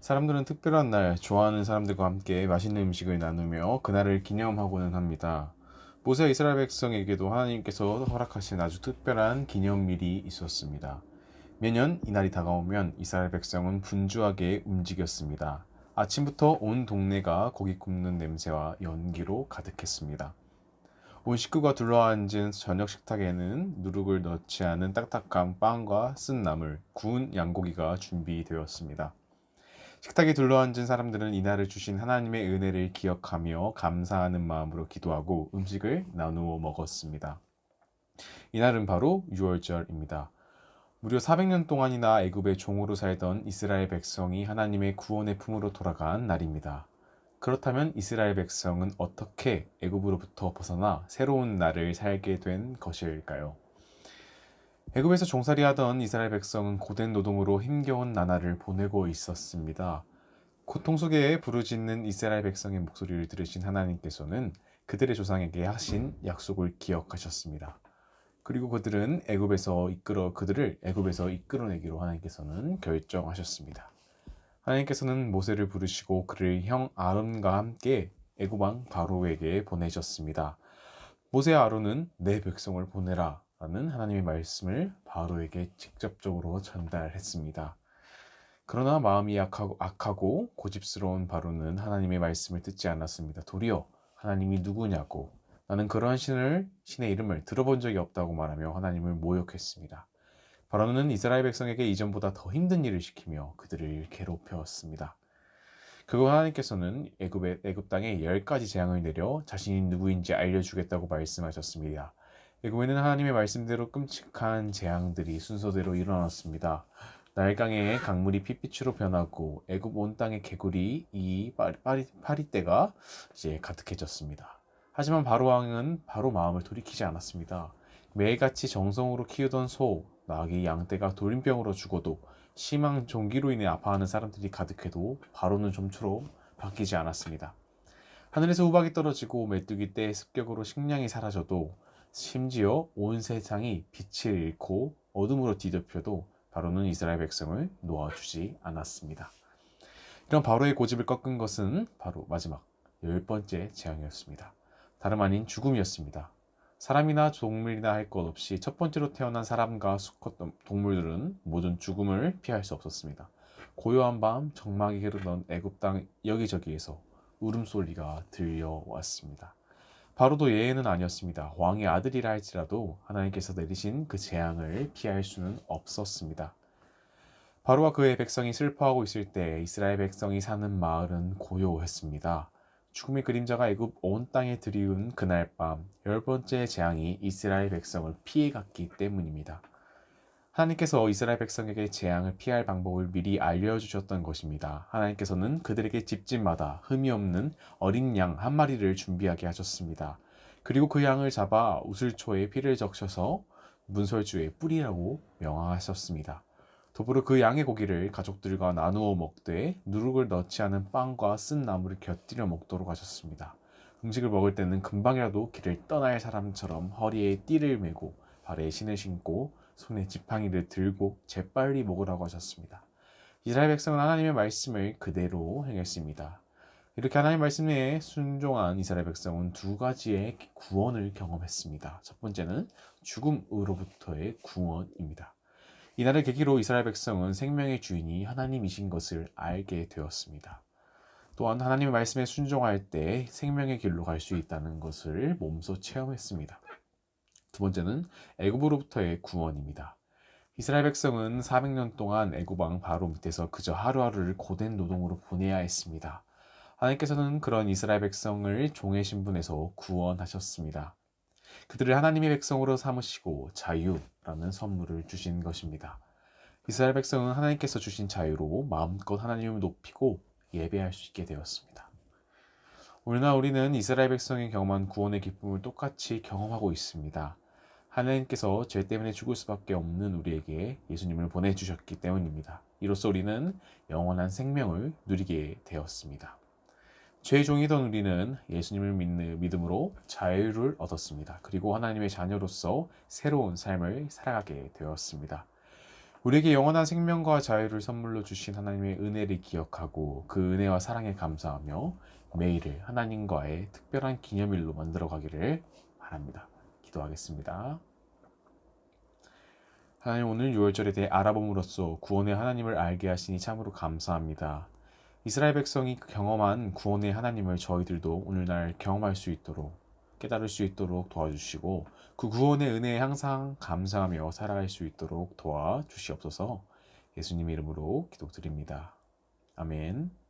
사람들은 특별한 날, 좋아하는 사람들과 함께 맛있는 음식을 나누며 그날을 기념하고는 합니다. 모세 이스라엘 백성에게도 하나님께서 허락하신 아주 특별한 기념일이 있었습니다. 매년 이날이 다가오면 이스라엘 백성은 분주하게 움직였습니다. 아침부터 온 동네가 고기 굽는 냄새와 연기로 가득했습니다. 온 식구가 둘러앉은 저녁 식탁에는 누룩을 넣지 않은 딱딱한 빵과 쓴 나물, 구운 양고기가 준비되었습니다. 식탁에 둘러앉은 사람들은 이날을 주신 하나님의 은혜를 기억하며 감사하는 마음으로 기도하고 음식을 나누어 먹었습니다. 이날은 바로 유월절입니다. 무려 400년 동안이나 애굽의 종으로 살던 이스라엘 백성이 하나님의 구원의 품으로 돌아간 날입니다. 그렇다면 이스라엘 백성은 어떻게 애굽으로부터 벗어나 새로운 날을 살게 된 것일까요? 애굽에서 종살이하던 이스라엘 백성은 고된 노동으로 힘겨운 나날을 보내고 있었습니다. 고통 속에 부르짖는 이스라엘 백성의 목소리를 들으신 하나님께서는 그들의 조상에게 하신 약속을 기억하셨습니다. 그리고 그들을 애굽에서 이끌어내기로 하나님께서는 결정하셨습니다. 하나님께서는 모세를 부르시고 그를 형 아론과 함께 애굽 왕 바로에게 보내셨습니다. 모세와 아론은 내 백성을 보내라 라는 하나님의 말씀을 바로에게 직접적으로 전달했습니다. 그러나 마음이 악하고 고집스러운 바로는 하나님의 말씀을 듣지 않았습니다. 도리어 하나님이 누구냐고 나는 그러한 신의 이름을 들어본 적이 없다고 말하며 하나님을 모욕했습니다. 바로는 이스라엘 백성에게 이전보다 더 힘든 일을 시키며 그들을 괴롭혔습니다. 그리고 하나님께서는 애굽 땅에 10가지 재앙을 내려 자신이 누구인지 알려주겠다고 말씀하셨습니다. 애굽에는 하나님의 말씀대로 끔찍한 재앙들이 순서대로 일어났습니다. 나일강의 강물이 핏빛으로 변하고 애굽 온 땅의 개구리 파리떼가 이제 가득해졌습니다. 하지만 바로 왕은 바로 마음을 돌이키지 않았습니다. 매일같이 정성으로 키우던 소, 나귀, 양떼가 돌림병으로 죽어도 심한 종기로 인해 아파하는 사람들이 가득해도 바로는 좀처럼 바뀌지 않았습니다. 하늘에서 우박이 떨어지고 메뚜기 떼의 습격으로 식량이 사라져도 심지어 온 세상이 빛을 잃고 어둠으로 뒤덮여도 바로는 이스라엘 백성을 놓아주지 않았습니다. 이런 바로의 고집을 꺾은 것은 바로 마지막 10번째 재앙이었습니다. 다름 아닌 죽음이었습니다. 사람이나 동물이나 할 것 없이 첫 번째로 태어난 사람과 수컷 동물들은 모든 죽음을 피할 수 없었습니다. 고요한 밤 적막이 흐르던 애굽 땅 여기저기에서 울음소리가 들려왔습니다. 바로도 예외는 아니었습니다. 왕의 아들이라 할지라도 하나님께서 내리신 그 재앙을 피할 수는 없었습니다. 바로와 그의 백성이 슬퍼하고 있을 때 이스라엘 백성이 사는 마을은 고요했습니다. 죽음의 그림자가 애굽 온 땅에 들이운 그날 밤 10번째 재앙이 이스라엘 백성을 피해갔기 때문입니다. 하나님께서 이스라엘 백성에게 재앙을 피할 방법을 미리 알려주셨던 것입니다. 하나님께서는 그들에게 집집마다 흠이 없는 어린 양 한 마리를 준비하게 하셨습니다. 그리고 그 양을 잡아 우슬초에 피를 적셔서 문설주에 뿌리라고 명하셨습니다. 더불어 그 양의 고기를 가족들과 나누어 먹되 누룩을 넣지 않은 빵과 쓴 나물을 곁들여 먹도록 하셨습니다. 음식을 먹을 때는 금방이라도 길을 떠날 사람처럼 허리에 띠를 메고 발에 신을 신고 손에 지팡이를 들고 재빨리 먹으라고 하셨습니다. 이스라엘 백성은 하나님의 말씀을 그대로 행했습니다. 이렇게 하나님의 말씀에 순종한 이스라엘 백성은 두 가지의 구원을 경험했습니다. 첫 번째는 죽음으로부터의 구원입니다. 이날을 계기로 이스라엘 백성은 생명의 주인이 하나님이신 것을 알게 되었습니다. 또한 하나님의 말씀에 순종할 때 생명의 길로 갈 수 있다는 것을 몸소 체험했습니다. 두 번째는 애굽으로부터의 구원입니다. 이스라엘 백성은 400년 동안 애굽 왕 바로 밑에서 그저 하루하루를 고된 노동으로 보내야 했습니다. 하나님께서는 그런 이스라엘 백성을 종의 신분에서 구원하셨습니다. 그들을 하나님의 백성으로 삼으시고 자유라는 선물을 주신 것입니다. 이스라엘 백성은 하나님께서 주신 자유로 마음껏 하나님을 높이고 예배할 수 있게 되었습니다. 오늘날 우리는 이스라엘 백성이 경험한 구원의 기쁨을 똑같이 경험하고 있습니다. 하나님께서 죄 때문에 죽을 수밖에 없는 우리에게 예수님을 보내주셨기 때문입니다. 이로써 우리는 영원한 생명을 누리게 되었습니다. 죄의 종이던 우리는 예수님을 믿음으로 자유를 얻었습니다. 그리고 하나님의 자녀로서 새로운 삶을 살아가게 되었습니다. 우리에게 영원한 생명과 자유를 선물로 주신 하나님의 은혜를 기억하고 그 은혜와 사랑에 감사하며 매일을 하나님과의 특별한 기념일로 만들어 가기를 바랍니다. 기도하겠습니다. 하나님, 오늘 유월절에 대해 알아봄으로써 구원의 하나님을 알게 하시니 참으로 감사합니다. 이스라엘 백성이 경험한 구원의 하나님을 저희들도 오늘날 경험할 수 있도록 깨달을 수 있도록 도와주시고 그 구원의 은혜에 항상 감사하며 살아갈 수 있도록 도와주시옵소서. 예수님 이름으로 기도드립니다. 아멘.